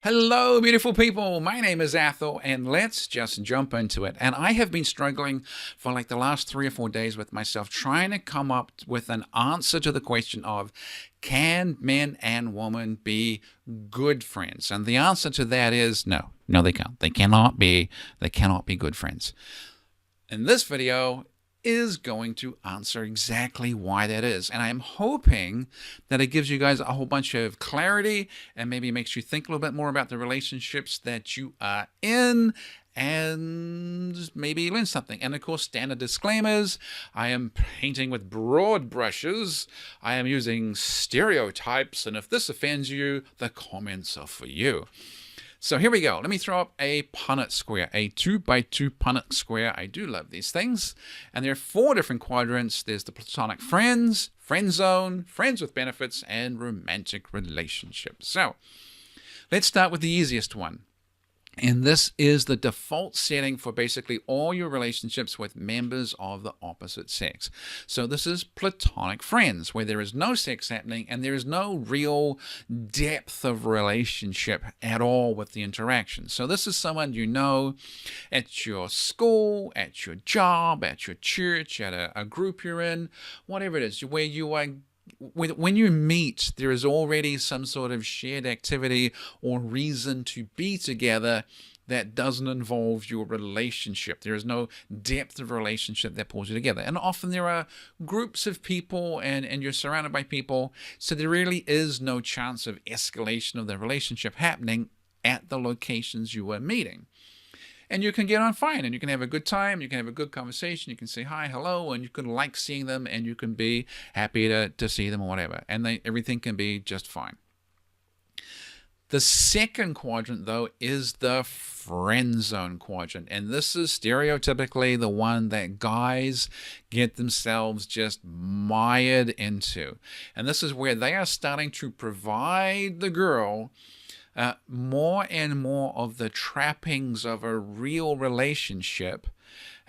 Hello, beautiful people. My name is Athol, and let's just jump into it. And I have been struggling for like the last 3 or 4 days with myself, trying to come up with an answer to the question of, can men and women be good friends? And the answer to that is no. No, they can't. They cannot be good friends. In this video is going to answer exactly why that is. And I'm hoping that it gives you guys a whole bunch of clarity and maybe makes you think a little bit more about the relationships that you are in and maybe learn something. And of course, standard disclaimers. I am painting with broad brushes. I am using stereotypes. And if this offends you, the comments are for you. So here we go. Let me throw up a Punnett Square, a 2x2 Punnett Square. I do love these things. And there are 4 different quadrants. There's the Platonic Friends, Friendzone, Friends with Benefits, and Romantic Relationships. So let's start with the easiest one. And this is the default setting for basically all your relationships with members of the opposite sex. So this is platonic friends, where there is no sex happening and there is no real depth of relationship at all with the interaction. So this is someone you know at your school, at your job, at your church, at a group you're in, whatever it is, where you are. When you meet, there is already some sort of shared activity or reason to be together that doesn't involve your relationship. There is no depth of relationship that pulls you together. And often there are groups of people and you're surrounded by people, so there really is no chance of escalation of the relationship happening at the locations you are meeting. And you can get on fine, and you can have a good time, you can have a good conversation, you can say hi, hello, and you can like seeing them, and you can be happy to see them or whatever. And everything can be just fine. The second quadrant, though, is the friend zone quadrant. And this is stereotypically the one that guys get themselves just mired into. And this is where they are starting to provide the girl more and more of the trappings of a real relationship.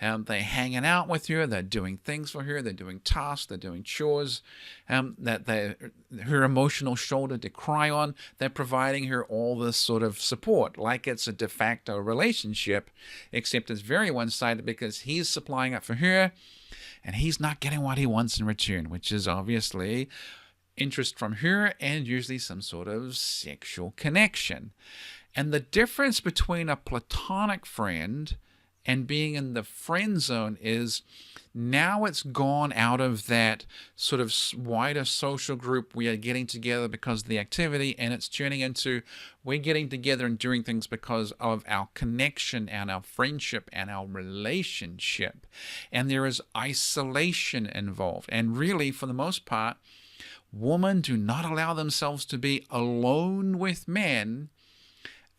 They're hanging out with her, they're doing things for her, they're doing tasks, they're doing chores, her emotional shoulder to cry on. They're providing her all this sort of support, like it's a de facto relationship, except it's very one-sided because he's supplying it for her, and he's not getting what he wants in return, which is obviously interest from her and usually some sort of sexual connection. And the difference between a platonic friend and being in the friend zone is now it's gone out of that sort of wider social group. We are getting together because of the activity, and it's turning into we're getting together and doing things because of our connection and our friendship and our relationship. And there is isolation involved. And really, for the most part, women do not allow themselves to be alone with men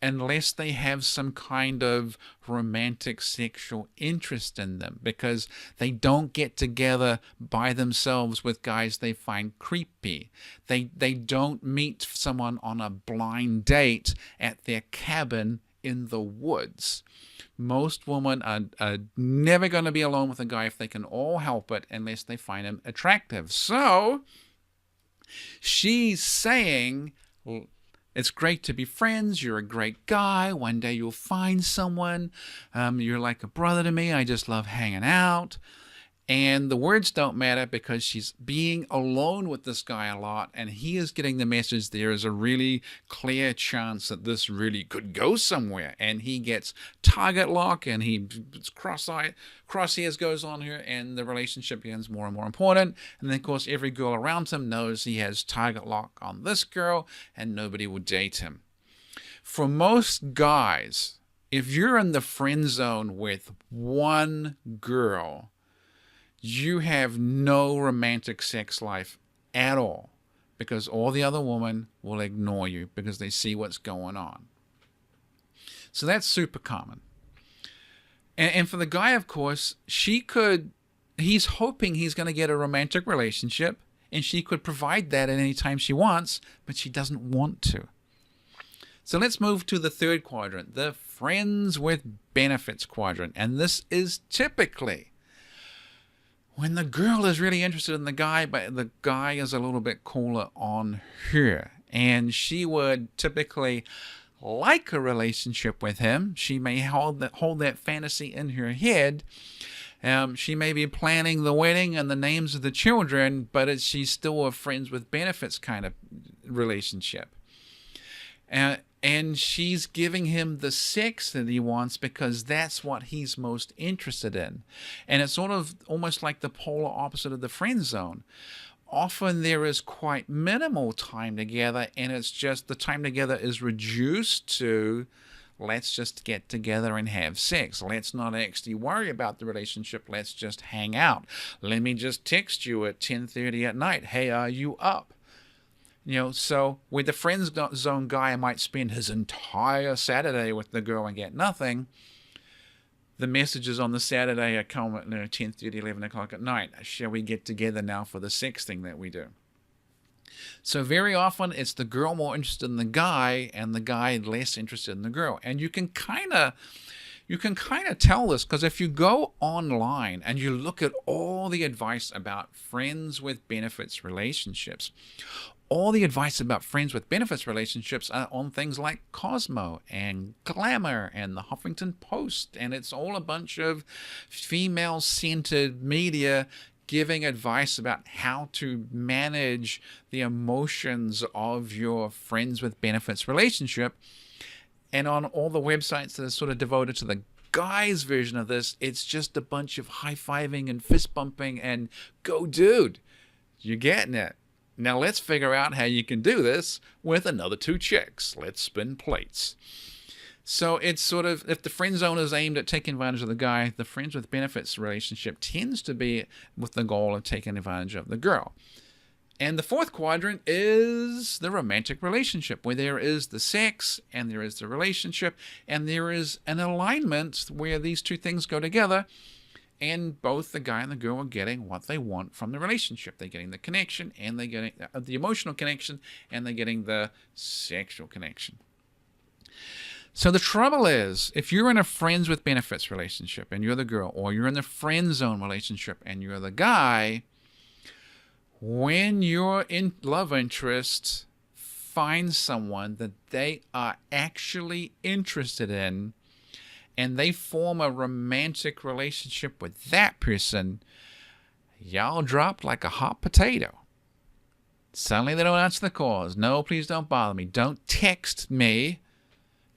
unless they have some kind of romantic sexual interest in them, because they don't get together by themselves with guys they find creepy. They don't meet someone on a blind date at their cabin in the woods. Most women are never going to be alone with a guy if they can all help it, unless they find him attractive. So she's saying, it's great to be friends. You're a great guy. One day you'll find someone. You're like a brother to me. I just love hanging out. And the words don't matter because she's being alone with this guy a lot, and he is getting the message there is a really clear chance that this really could go somewhere. And he gets target lock, and crosshairs goes on here, and the relationship becomes more and more important. And then, of course, every girl around him knows he has target lock on this girl, and nobody will date him. For most guys, if you're in the friend zone with one girl, you have no romantic sex life at all, because all the other women will ignore you because they see what's going on. So that's super common. And for the guy, of course, he's hoping he's going to get a romantic relationship, and she could provide that at any time she wants, but she doesn't want to. So let's move to the third quadrant, the friends with benefits quadrant. And this is typically when the girl is really interested in the guy, but the guy is a little bit cooler on her. And she would typically like a relationship with him. She may hold that fantasy in her head. She may be planning the wedding and the names of the children, but she's still a friends with benefits kind of relationship. And she's giving him the sex that he wants because that's what he's most interested in. And it's sort of almost like the polar opposite of the friend zone. Often there is quite minimal time together, and it's just the time together is reduced to, let's just get together and have sex. Let's not actually worry about the relationship. Let's just hang out. Let me just text you at 10:30 at night. Hey, are you up? So with the friend zone guy might spend his entire Saturday with the girl and get nothing. The messages on the Saturday are coming at 10:30, 11 o'clock at night. Shall we get together now for the sex thing that we do? So very often it's the girl more interested in the guy and the guy less interested in the girl. And you can kind of tell this because if you go online and you look at all the advice about friends with benefits relationships, all the advice about friends with benefits relationships are on things like Cosmo and Glamour and the Huffington Post, and it's all a bunch of female-centered media giving advice about how to manage the emotions of your friends with benefits relationship. And on all the websites that are sort of devoted to the guy's version of this, it's just a bunch of high-fiving and fist-bumping and go dude, you're getting it. Now let's figure out how you can do this with another 2 chicks. Let's spin plates. So it's sort of, if the friend zone is aimed at taking advantage of the guy, the friends with benefits relationship tends to be with the goal of taking advantage of the girl. And the fourth quadrant is the romantic relationship, where there is the sex and there is the relationship and there is an alignment where these two things go together. And both the guy and the girl are getting what they want from the relationship. They're getting the connection, and they're getting the emotional connection, and they're getting the sexual connection. So the trouble is, if you're in a friends with benefits relationship and you're the girl, or you're in the friend zone relationship and you're the guy, when your love interest finds someone that they are actually interested in, and they form a romantic relationship with that person, y'all dropped like a hot potato. Suddenly they don't answer the calls. No, please don't bother me. Don't text me.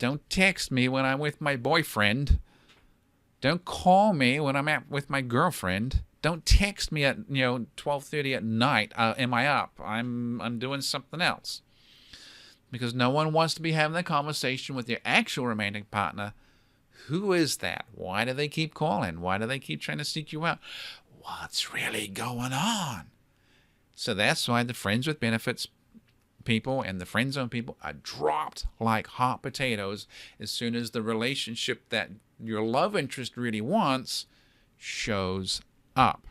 Don't text me when I'm with my boyfriend. Don't call me when I'm with my girlfriend. Don't text me at 12:30 at night. Am I up? I'm doing something else. Because no one wants to be having a conversation with your actual romantic partner. Who is that? Why do they keep calling? Why do they keep trying to seek you out? What's really going on? So that's why the friends with benefits people and the friend zone people are dropped like hot potatoes as soon as the relationship that your love interest really wants shows up.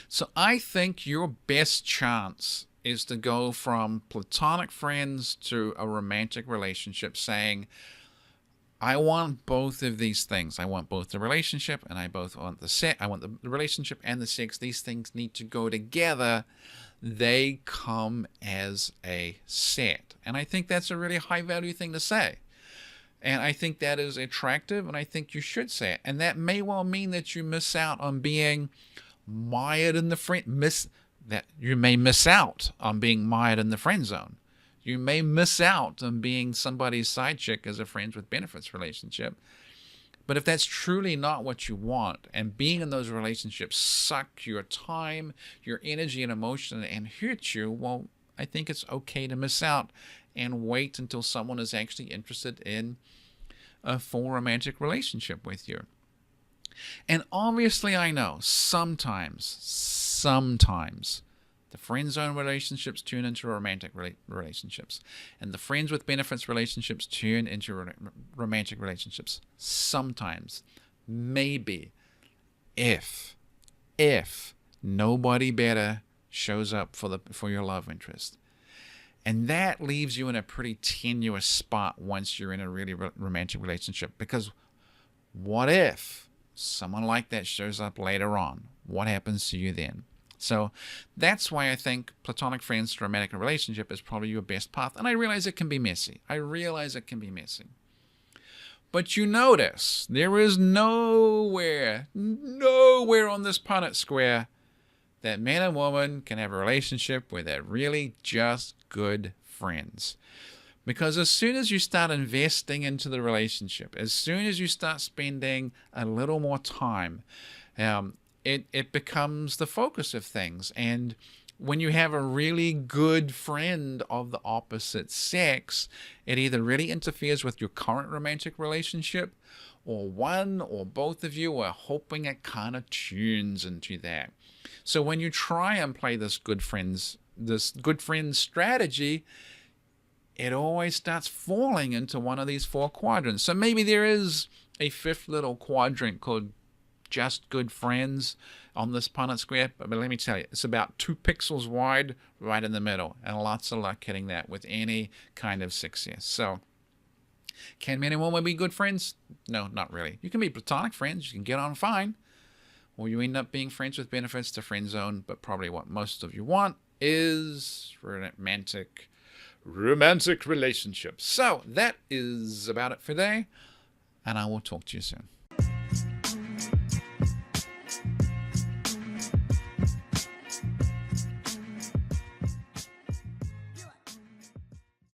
So I think your best chance is to go from platonic friends to a romantic relationship, saying, I want both of these things. I want both the relationship and I both want the sex. I want the relationship and the sex. These things need to go together. They come as a set. And I think that's a really high value thing to say. And I think that is attractive, and I think you should say it. And that may well mean that you miss out on being mired in the you may miss out on being mired in the friend zone. You may miss out on being somebody's side chick as a friends with benefits relationship. But if that's truly not what you want, and being in those relationships suck your time, your energy and emotion and hurt you, well, I think it's okay to miss out and wait until someone is actually interested in a full romantic relationship with you. And obviously I know sometimes the friend zone relationships turn into romantic relationships, and the friends with benefits relationships turn into romantic relationships. Sometimes, maybe, if nobody better shows up for your love interest. And that leaves you in a pretty tenuous spot once you're in a really romantic relationship. Because what if someone like that shows up later on? What happens to you then? So that's why I think platonic friends to romantic relationship is probably your best path. And I realize it can be messy. But you notice there is nowhere on this Punnett Square that man and woman can have a relationship where they're really just good friends. Because as soon as you start investing into the relationship, as soon as you start spending a little more time, it becomes the focus of things. And when you have a really good friend of the opposite sex, it either really interferes with your current romantic relationship, or one or both of you are hoping it kind of tunes into that. So when you try and play this good friends strategy, it always starts falling into one of these 4 quadrants. So maybe there is a 5th little quadrant called just good friends on this Punnett Square, but let me tell you, it's about 2 pixels wide right in the middle, and lots of luck hitting that with any kind of success. So can men and women be good friends? No, not really. You can be platonic friends, you can get on fine, or you end up being friends with benefits to friend zone, but probably what most of you want is romantic relationships. So that is about it for today, and I will talk to you soon.